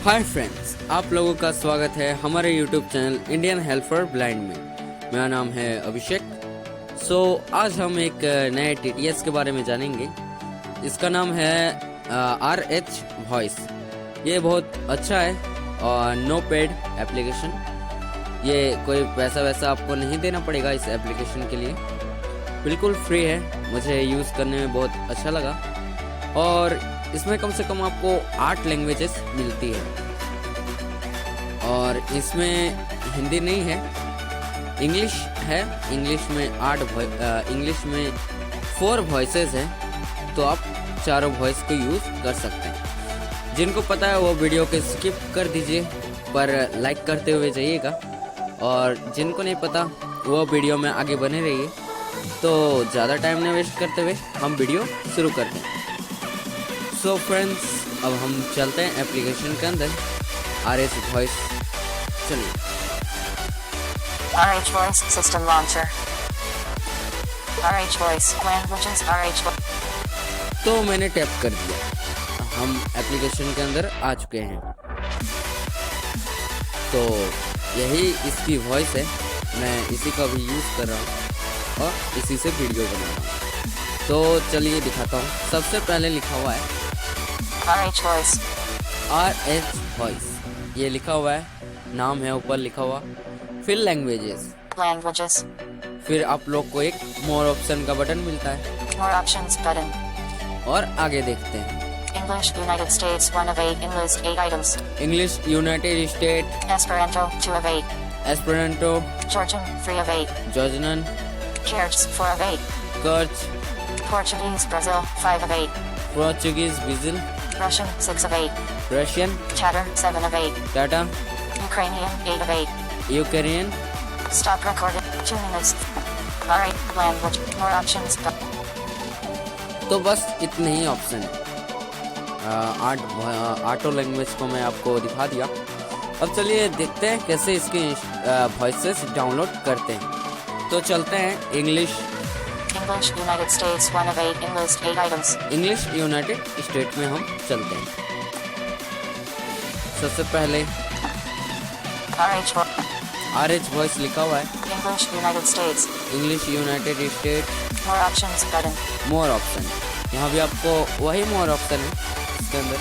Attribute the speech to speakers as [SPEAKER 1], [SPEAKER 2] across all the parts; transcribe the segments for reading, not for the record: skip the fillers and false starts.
[SPEAKER 1] Hi friends, आप लोगों का स्वागत है हमारे YouTube channel Indian help for blind में। मेरा नाम है अभिषेक। आज हम एक नए टीटीएस के बारे में जानेंगे। इसका नाम है r.h.voice। ये बहुत अच्छा है और नो पेड एप्लीकेशन। ये कोई पैसा वैसा आपको नहीं देना पड़ेगा इस एप्लीकेशन के लिए, बिल्कुल फ्री है। मुझे यूज़ करने में बहुत अच्छा लगा और इसमें कम से कम आपको 8 लैंग्वेजेस मिलती है और इसमें हिंदी नहीं है, इंग्लिश है। इंग्लिश में 4 वॉइसेस हैं, तो आप चारों वॉइस को यूज़ कर सकते हैं। जिनको पता है वो वीडियो को स्किप कर दीजिए, पर लाइक करते हुए जाइएगा, और जिनको नहीं पता वो वीडियो में आगे बने रहिए। तो ज़्यादा टाइम नहीं वेस्ट करते हुए हम वीडियो शुरू करते हैं। सो फ्रेंड्स, अब हम चलते हैं एप्लीकेशन के अंदर। r.h.voice, चलिए।
[SPEAKER 2] r.h.voice system launcher, r.h.voice languages, r.h.voice।
[SPEAKER 1] तो मैंने टैप कर दिया, हम एप्लीकेशन के अंदर आ चुके हैं। तो यही इसकी वॉइस है, मैं इसी का भी यूज़ कर रहा हूँ और इसी से वीडियो बना रहा हूँ। तो चलिए दिखाता हूँ। सबसे पहले लिखा हुआ है r.h.voice, ये लिखा हुआ है, नाम है ऊपर लिखा हुआ। फिर लैंग्वेजेस, फिर आप लोग को एक मोर ऑप्शन का बटन मिलता है,
[SPEAKER 2] मोर ऑप्शंस बटन,
[SPEAKER 1] और आगे देखते हैं।
[SPEAKER 2] English United States 1 of 8 enlist 8 items,
[SPEAKER 1] English United State,
[SPEAKER 2] Esperanto 2 of 8,
[SPEAKER 1] Esperanto,
[SPEAKER 2] Georgian 3 of 8,
[SPEAKER 1] Georgian,
[SPEAKER 2] कर्च 4 of 8,
[SPEAKER 1] कर्च,
[SPEAKER 2] Portuguese Brazil 5 of 8,
[SPEAKER 1] Portuguese Brazil,
[SPEAKER 2] Russian 6 of 8,
[SPEAKER 1] Russian,
[SPEAKER 2] Tatar 7 of 8,
[SPEAKER 1] Tatar,
[SPEAKER 2] Ukrainian 8 of 8,
[SPEAKER 1] Ukrainian.
[SPEAKER 2] Stop recording 2 minutes. Alright, language, more options.
[SPEAKER 1] तो बस इतने ही option है। 8 language को मैं आपको दिखा दिया। अब चलिए देखते हैं कैसे इसके वॉइसेस डाउनलोड करते हैं। तो चलते हैं English
[SPEAKER 2] United States 1 of 8 enlist 8 items.
[SPEAKER 1] English United state में हम चलते हैं। सबसे पहले r.h.voice लिखा हुआ है,
[SPEAKER 2] English United States,
[SPEAKER 1] English United state,
[SPEAKER 2] more options button,
[SPEAKER 1] मोर ऑप्शन। यहाँ भी आपको वही मोर ऑप्शन है इसके अंदर।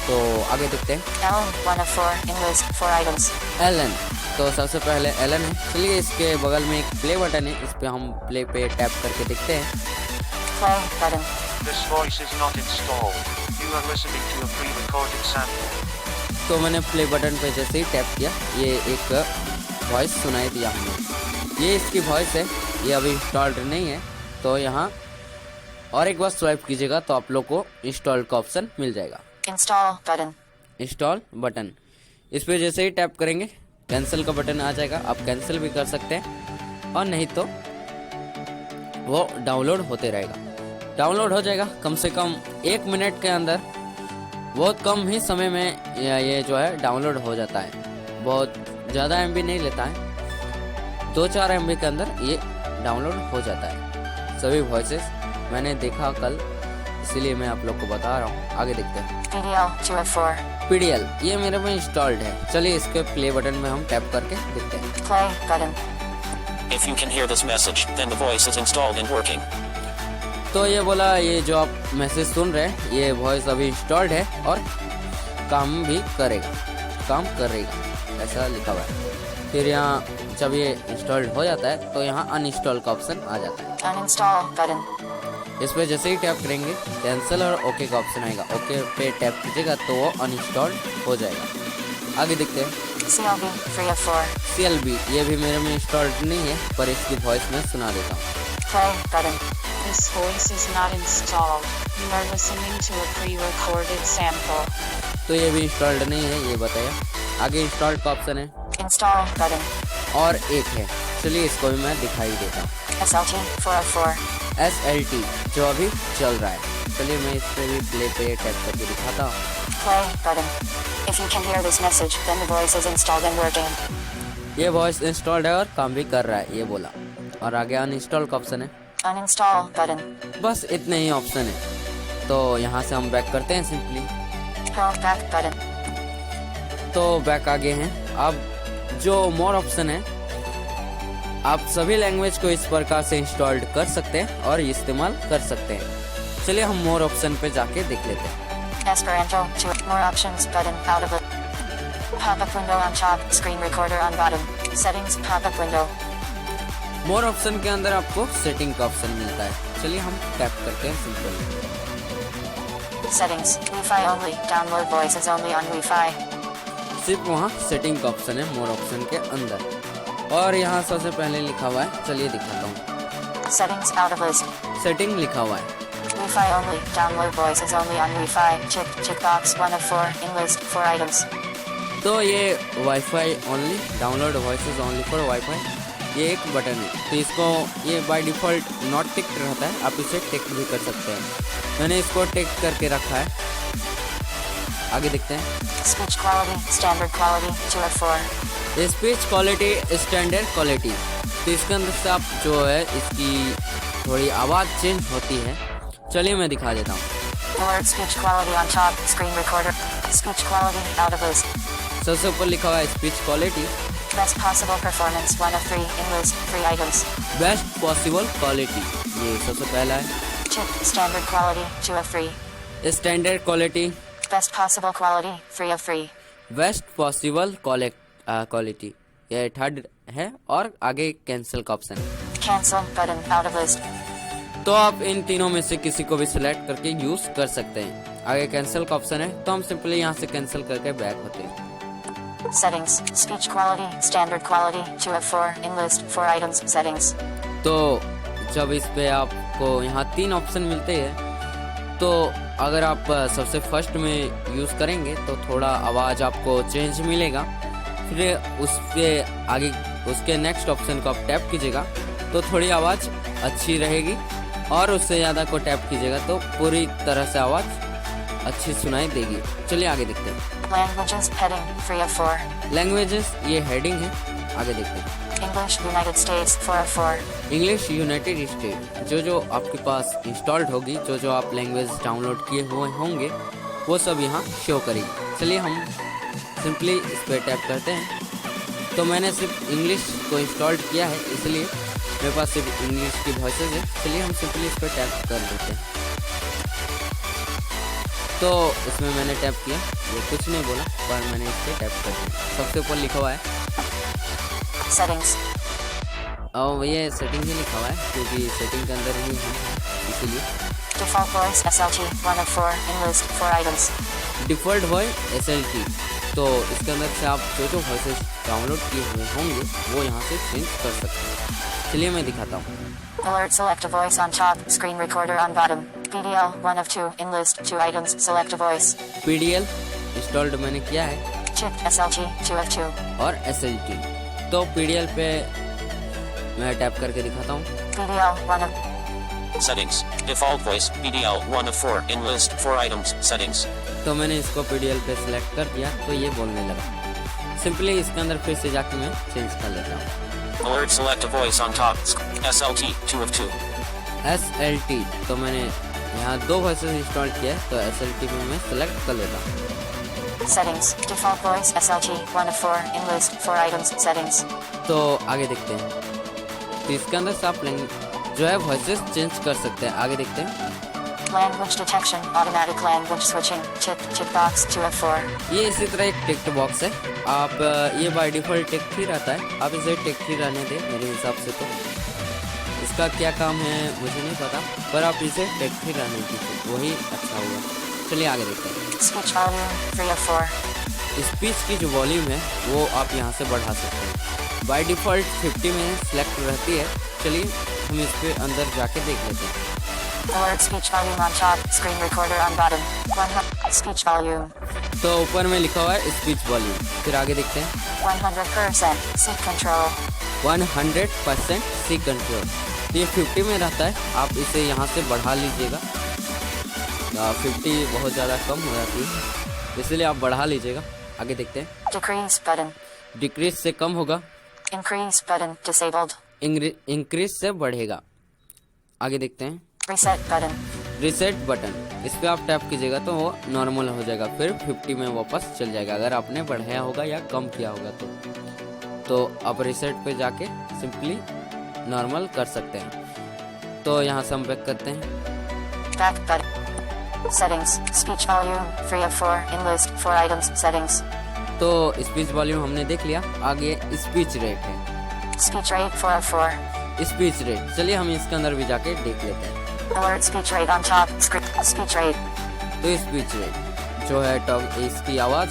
[SPEAKER 1] तो आगे देखते हैं।
[SPEAKER 2] Ellen 1 of 4 enlist 4 items,
[SPEAKER 1] Elon, तो सबसे पहले एलन है। चलिए इसके बगल में एक प्ले बटन है, इस पे हम प्ले पे टैप करके देखते हैं।
[SPEAKER 2] play button,
[SPEAKER 3] This voice is not installed. You are listening to a pre-recorded sample.
[SPEAKER 1] तो मैंने प्ले बटन पे जैसे ही टैप किया, ये एक वॉइस सुनाई दिया हमें। ये इसकी वॉइस है, ये अभी इंस्टॉल्ड नहीं है। तो यहाँ और एक बार स्वाइप कीजिएगा तो आप लोग को इंस्टॉल का ऑप्शन मिल जाएगा।
[SPEAKER 2] install button,
[SPEAKER 1] इंस्टॉल बटन, इस पे जैसे ही टैप करेंगे कैंसिल का बटन आ जाएगा। आप कैंसिल भी कर सकते हैं, और नहीं तो वो डाउनलोड होते रहेगा। डाउनलोड हो जाएगा कम से कम 1 मिनट के अंदर। बहुत कम ही समय में ये जो है डाउनलोड हो जाता है। बहुत ज़्यादा MB नहीं लेता है, 2-4 MB के अंदर ये डाउनलोड हो जाता है सभी वॉइसेस। मैंने देखा कल, इसीलिए मैं आप लोग को बता रहा हूँ। आगे देखते हैं।
[SPEAKER 2] PDL 2 of 4,
[SPEAKER 1] PDL, ये मेरे में इंस्टॉल्ड है। चलिए इसके प्ले बटन में हम टैप करके देखते हैं।
[SPEAKER 2] play button,
[SPEAKER 4] If you can hear this message, then the voice is installed and working.
[SPEAKER 1] तो ये बोला, ये जो आप मैसेज सुन रहे हैं, ये वॉइस अभी इंस्टॉल्ड है और काम भी करेगा, काम करेगा, ऐसा लिखा हुआ है। फिर यहाँ जब ये इंस्टॉल्ड हो जाता है तो यहाँ अनइंस्टॉल का ऑप्शन आ जाता है।
[SPEAKER 2] uninstall button,
[SPEAKER 1] इस पर जैसे ही टैप करेंगे कैंसिल और ओके का ऑप्शन आएगा। ओके पे टैप कीजिएगा तो वो अनइंस्टॉल हो जाएगा। आगे देखते हैं।
[SPEAKER 2] CLB 3 of 4,
[SPEAKER 1] CLB, ये भी मेरे में इंस्टॉल्ड नहीं है, पर इसकी वॉइस में सुना देता हूँ।
[SPEAKER 2] play button,
[SPEAKER 5] This voice is not installed. You are listening to a pre-recorded sample.
[SPEAKER 1] तो ये भी इंस्टॉल्ड नहीं है, ये बताया। आगे इंस्टॉल्ड का ऑप्शन है,
[SPEAKER 2] install button,
[SPEAKER 1] और एक है। चलिए इसको भी मैं दिखाई देता हूँ।
[SPEAKER 2] SLT 4 of 4,
[SPEAKER 1] SLT, जो अभी चल रहा है। चलिए मैं इस पे भी प्ले पे टैप करके दिखाता हूँ।
[SPEAKER 2] play button. If you can hear this message, then the voice is installed and working.
[SPEAKER 1] ये वॉइस इंस्टॉल्ड है और काम भी कर रहा है, ये बोला। और आगे अनइंस्टॉल का ऑप्शन है,
[SPEAKER 2] uninstall button,
[SPEAKER 1] बस इतने ही ऑप्शन है। तो यहाँ से हम बैक करते हैं सिंपली।
[SPEAKER 2] Home back button,
[SPEAKER 1] तो बैक आ गए हैं। अब जो मोर ऑप्शन है, आप सभी लैंग्वेज को इस प्रकार से इंस्टॉल कर सकते हैं और इस्तेमाल कर सकते हैं। चलिए हम मोर ऑप्शन पे जाके देख लेते हैं।
[SPEAKER 2] Esperanto to more options button out of it. Pop-up window on top, screen recorder on bottom. Settings pop-up window.
[SPEAKER 1] More option के अंदर आपको सेटिंग का ऑप्शन मिलता है। चलिए हम टैप करते हैं simple.
[SPEAKER 2] Settings Wi-Fi only. Download voices only on Wi-Fi.
[SPEAKER 1] सिर्फ वहाँ सेटिंग का ऑप्शन है मोर ऑप्शन के अंदर, और यहाँ सबसे पहले लिखा हुआ है, चलिए दिखाता हूँ।
[SPEAKER 2] Settings out of list.
[SPEAKER 1] Setting लिखा हुआ है।
[SPEAKER 2] Wi-Fi only. Download voices only on Wi-Fi. Check box 1 of 4 in list 4 items.
[SPEAKER 1] तो ये wifi only, download voices only for wifi, ये एक बटन है। तो इसको ये बाय डिफ़ॉल्ट नॉट टिक्ड रहता है, आप इसे टिक भी कर सकते हैं। मैंने इसको टिक करके रखा है। आगे देखते हैं।
[SPEAKER 2] Speech quality standard quality 2 of 4.
[SPEAKER 1] Speech quality standard quality, तो इसके अंदर से आप जो है इसकी थोड़ी आवाज़ चेंज होती है। चलिए मैं दिखा देता हूँ।
[SPEAKER 2] Alert speech quality on top, screen recorder. Speech quality out of list.
[SPEAKER 1] सबसे ऊपर लिखा हुआ है speech quality
[SPEAKER 2] Best possible performance 1 of 3 in list 3 items.
[SPEAKER 1] Best possible quality, ये सबसे पहला है।
[SPEAKER 2] Chip standard quality 2 of 3.
[SPEAKER 1] Standard quality,
[SPEAKER 2] Best possible quality 3 of 3.
[SPEAKER 1] Best possible quality, ये थर्ड है, और आगे कैंसिल का ऑप्शन है।
[SPEAKER 2] Cancel button out of list.
[SPEAKER 1] तो आप इन तीनों में से किसी को भी सिलेक्ट करके यूज कर सकते हैं। आगे कैंसिल का ऑप्शन है, तो हम सिंपली यहाँ से कैंसिल करके बैक होते हैं।
[SPEAKER 2] Settings speech quality standard quality 2 of 4 in list 4 items settings.
[SPEAKER 1] तो जब इस पे आपको यहाँ 3 ऑप्शन मिलते हैं, तो अगर आप सबसे फर्स्ट में यूज करेंगे तो थोड़ा आवाज आपको चेंज मिलेगा। फिर उस पे आगे उसके नेक्स्ट ऑप्शन को आप टैप कीजिएगा तो थोड़ी आवाज अच्छी रहेगी, और उससे ज़्यादा को टैप कीजिएगा तो पूरी तरह से आवाज़ अच्छी सुनाई देगी। चलिए आगे देखते हैं।
[SPEAKER 2] Languages heading 3 of 4.
[SPEAKER 1] लैंग्वेजेस, ये हेडिंग है, आगे देखते हैं।
[SPEAKER 2] English United States 4 of 4.
[SPEAKER 1] English United state, जो आपके पास इंस्टॉल्ड होगी, जो आप लैंग्वेज डाउनलोड किए हुए होंगे, वो सब यहाँ शो करेगी। चलिए हम सिंपली इस पर टैप करते हैं। तो मैंने सिर्फ इंग्लिश को इंस्टॉल्ड किया है, इसलिए मेरे पास सिर्फ इंग्लिश की वॉइसेज है। चलिए हम सिंपली इस पर टैप कर देते हैं। तो इसमें मैंने टैप किया, ये कुछ नहीं बोला, पर मैंने इस पर टैप कर दिया। सबसे ऊपर लिखा हुआ है
[SPEAKER 2] Settings.
[SPEAKER 1] और ये सेटिंग ही लिखा हुआ है, क्योंकि सेटिंग के अंदर ही है, इसीलिए।
[SPEAKER 2] Default voice SLT 1 of 4 in list 4 items.
[SPEAKER 1] Default voice SLT, तो इसके अंदर से आप जो वॉइसेस डाउनलोड किए हुए होंगे वो यहाँ से चेंज कर सकते हैं। चलिए मैं दिखाता हूँ।
[SPEAKER 2] Alert select a voice on top, screen recorder on bottom. PDL 1 of 2 in list 2 items select a voice.
[SPEAKER 1] PDL installed मैंने किया है,
[SPEAKER 2] Chip SLT 2 of 2.
[SPEAKER 1] और SLT, तो PDL पे मैं टैप करके दिखाता हूँ।
[SPEAKER 2] PDL 1 of
[SPEAKER 4] Settings. Default voice. PDL 1 of 4 in list 4 items. Settings.
[SPEAKER 1] तो मैंने इसको PDL पे सिलेक्ट कर दिया, तो ये बोलने लगा। सिंपली इसके अंदर फिर से जाके मैं चेंज कर लेता हूँ।
[SPEAKER 4] Alert select a voice on top. SLT 2 of 2.
[SPEAKER 1] SLT, तो मैंने यहाँ 2 वॉइसेस इंस्टॉल किया है, तो SLT पे मैं सिलेक्ट कर लेता हूँ।
[SPEAKER 2] Settings. Default voice SLT 1 of 4 in list 4 items settings.
[SPEAKER 1] तो आगे देखते हैं। तो इसके अंदर से आप जो है वॉइसेस चेंज कर सकते हैं। आगे देखते हैं।
[SPEAKER 2] Language detection automatic language switching check box 2 of 4.
[SPEAKER 1] ये इसी तरह एक टिक्ट बॉक्स है, आप ये बाय डिफ़ॉल्ट टिक ही रहता है, आप इसे टिक ही रहने दें मेरे हिसाब से। तो इसका क्या काम है मुझे नहीं पता, पर आप इसे टिक ही रहने दीजिए, वही अच्छा होगा। चलिए आगे देखते हैं।
[SPEAKER 2] Speech volume 3 of 4.
[SPEAKER 1] स्पीच की जो वॉल्यूम है वो आप यहाँ से बढ़ा सकते हैं। बाय डिफ़ॉल्ट 50 में सिलेक्ट रहती है। चलिए हम इस पे अंदर जाके देख लेते हैं।
[SPEAKER 2] Alert speech volume on top, screen recorder on bottom. 100 speech volume.
[SPEAKER 1] तो ऊपर में लिखा हुआ है स्पीच वॉल्यूम, फिर आगे देखते हैं।
[SPEAKER 2] 100% seat control.
[SPEAKER 1] 100% सी कंट्रोल, ये 50 में रहता है, आप इसे यहाँ से बढ़ा लीजिएगा। 50 बहुत ज़्यादा कम हो जाती है, इसलिए आप बढ़ा लीजिएगा। आगे देखते हैं।
[SPEAKER 2] Decrease button.
[SPEAKER 1] डिक्रीज से कम होगा,
[SPEAKER 2] Increase button disabled.
[SPEAKER 1] इंक्रीज से बढ़ेगा। आगे देखते हैं।
[SPEAKER 2] Reset button.
[SPEAKER 1] रीसेट बटन, इस पर आप टैप कीजिएगा तो वो नॉर्मल हो जाएगा, फिर 50 में वापस चल जाएगा अगर आपने बढ़ाया होगा या कम किया होगा तो आप रीसेट पे जाके सिंपली नॉर्मल कर सकते हैं। तो यहाँ से हम बैक करते हैं।
[SPEAKER 2] Back button. Settings. Speech volume. 3 of 4. In list. 4 items. Settings.
[SPEAKER 1] तो स्पीच वॉल्यूम हमने देख लिया, आगे स्पीच रेट है।
[SPEAKER 2] Speech rate. 4 of 4.
[SPEAKER 1] Speech rate, चलिए हम इसके अंदर भी जाके देख लेते हैं।
[SPEAKER 2] Alert speech rate on top. Script. Speech rate.
[SPEAKER 1] तो स्पीच रेट जो है टॉक, इसकी आवाज़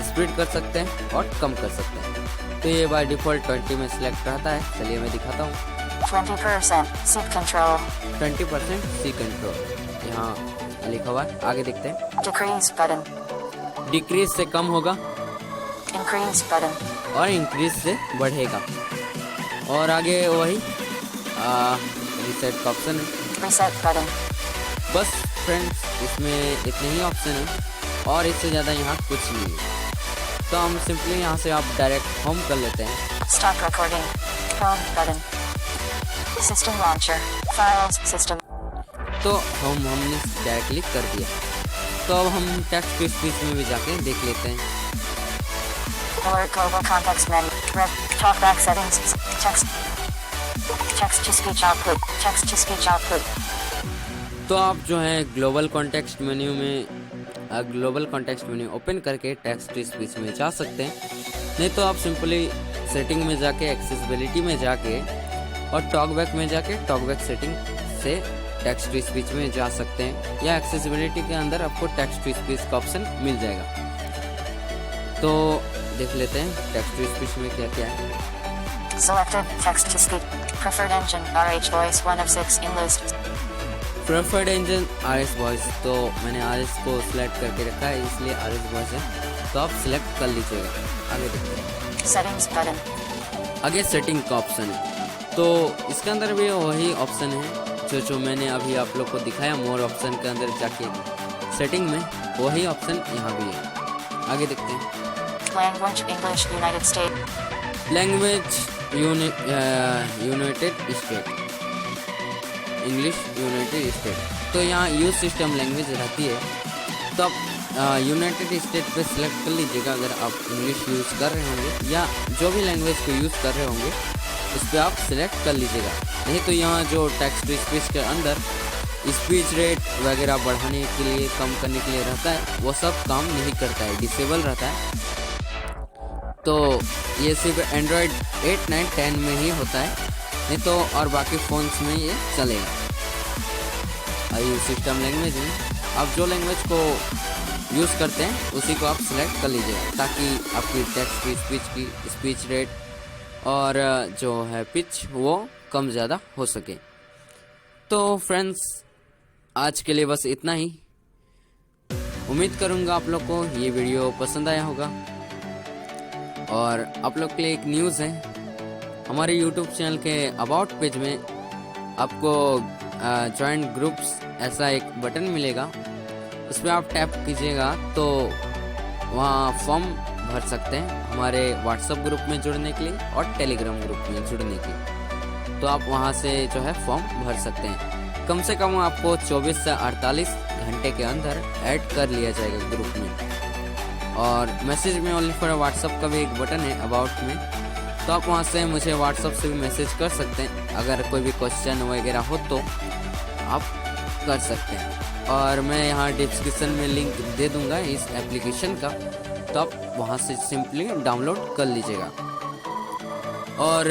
[SPEAKER 1] स्पीड कर सकते हैं और कम कर सकते हैं। तो ये बाय डिफ़ॉल्ट 20 में सिलेक्ट रहता है। चलिए मैं दिखाता हूँ।
[SPEAKER 2] 20% seat control.
[SPEAKER 1] 20% सी कंट्रोल यहाँ लिखा हुआ है, आगे देखते हैं।
[SPEAKER 2] Decrease button.
[SPEAKER 1] डिक्रीज से कम होगा
[SPEAKER 2] Increase button.
[SPEAKER 1] और इंक्रीज से बढ़ेगा, और आगे वही रीसेट का ऑप्शन है।
[SPEAKER 2] Reset button.
[SPEAKER 1] बस फ्रेंड्स, इसमें इतने ही ऑप्शन हैं और इससे ज़्यादा यहाँ कुछ नहीं है। तो हम सिंपली यहाँ से आप डायरेक्ट होम कर लेते हैं।
[SPEAKER 2] Stop recording. Home button. System launcher. Files. System.
[SPEAKER 1] तो हमने डायरेक्टली कर दिया। तो अब हम टेक्स्ट टू स्पीच में भी जाके देख लेते हैं।
[SPEAKER 2] Alert global context menu. Talkback settings. Text. Text to speech output. Text to speech output.
[SPEAKER 1] तो आप जो है ग्लोबल कॉन्टेक्स्ट मेन्यू ओपन करके टेक्स्ट टू स्पीच में जा सकते हैं, नहीं तो आप सिंपली सेटिंग में जाके एक्सेसिबिलिटी में जाके और टॉकबैक में जाके टॉकबैक सेटिंग से टेक्स्ट टू स्पीच में जा सकते हैं, या एक्सेसिबिलिटी के अंदर आपको टेक्स्ट टू स्पीच का ऑप्शन मिल जाएगा। तो देख लेते हैं टेक्स्ट टू स्पीच में क्या क्या है।
[SPEAKER 2] Selected text to speech. Preferred engine r.h.voice 1 of 6 in list.
[SPEAKER 1] Preferred engine r.h.voice, तो मैंने r.h को सिलेक्ट करके रखा है इसलिए r.h.voice है, तो आप सिलेक्ट कर लीजिएगा। आगे देखते हैं।
[SPEAKER 2] Settings button.
[SPEAKER 1] आगे सेटिंग का ऑप्शन है, तो इसके अंदर भी वही ऑप्शन है जो मैंने अभी आप लोग को दिखाया। मोर ऑप्शन के अंदर जाके सेटिंग में वही ऑप्शन यहाँ भी है। आगे देखते हैं।
[SPEAKER 2] Language English United States.
[SPEAKER 1] Language United state, English United state, तो यहाँ यूज सिस्टम लैंग्वेज रहती है, तो आप यूनाइटेड स्टेट पे सिलेक्ट कर लीजिएगा अगर आप इंग्लिश यूज़ कर रहे होंगे या जो भी लैंग्वेज को यूज़ कर रहे होंगे उस पर आप सिलेक्ट कर लीजिएगा। नहीं तो यहाँ जो टेक्स्ट टू स्पीच के अंदर स्पीच रेट वगैरह बढ़ाने के लिए, कम करने के लिए रहता है, वो सब काम नहीं करता है, डिसेबल रहता है। तो ये सिर्फ एंड्रॉयड 8, 9, 10 में ही होता है, नहीं तो और बाकी फ़ोन्स में ये चलेगा। यूज सिस्टम लैंग्वेज में आप जो लैंग्वेज को यूज़ करते हैं उसी को आप सिलेक्ट कर लीजिएगा, ताकि आपकी टेक्स्ट की स्पीच की स्पीच रेट और जो है पिच वो कम ज़्यादा हो सके। तो फ्रेंड्स, आज के लिए बस इतना ही। उम्मीद करूँगा आप लोग को ये वीडियो पसंद आया होगा। और आप लोग के लिए एक न्यूज़ है, हमारे YouTube चैनल के अबाउट पेज में आपको जॉइंट ग्रुप्स ऐसा एक बटन मिलेगा, उस पर आप टैप कीजिएगा तो वहाँ फॉर्म भर सकते हैं हमारे व्हाट्सएप ग्रुप में जुड़ने के लिए और टेलीग्राम ग्रुप में जुड़ने के लिए। तो आप वहाँ से जो है फॉर्म भर सकते हैं। कम से कम आपको 24 से 48 घंटे के अंदर ऐड कर लिया जाएगा ग्रुप में। और मैसेज में ओनली फॉर व्हाट्सएप का भी एक बटन है अबाउट में, तो आप वहाँ से मुझे व्हाट्सएप से भी मैसेज कर सकते हैं। अगर कोई भी क्वेश्चन वगैरह हो तो आप कर सकते हैं, और मैं यहाँ डिस्क्रिप्शन में लिंक दे दूँगा इस एप्लीकेशन का, तो आप वहाँ से सिंपली डाउनलोड कर लीजिएगा। और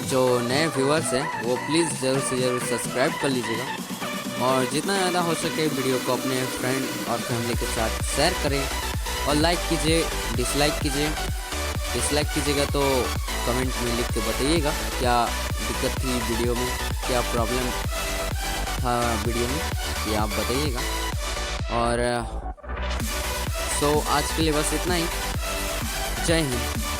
[SPEAKER 1] जो नए व्यूअर्स हैं वो प्लीज़ ज़रूर से ज़रूर सब्सक्राइब कर लीजिएगा, और जितना ज़्यादा हो सके वीडियो को अपने फ्रेंड और फैमिली के साथ शेयर करें, और लाइक कीजिए, डिसलाइक कीजिए। डिसलाइक कीजिएगा तो कमेंट में लिख के बताइएगा क्या दिक्कत थी वीडियो में, क्या प्रॉब्लम था वीडियो में, ये आप बताइएगा। और सो आज के लिए बस इतना ही। जय हिंद।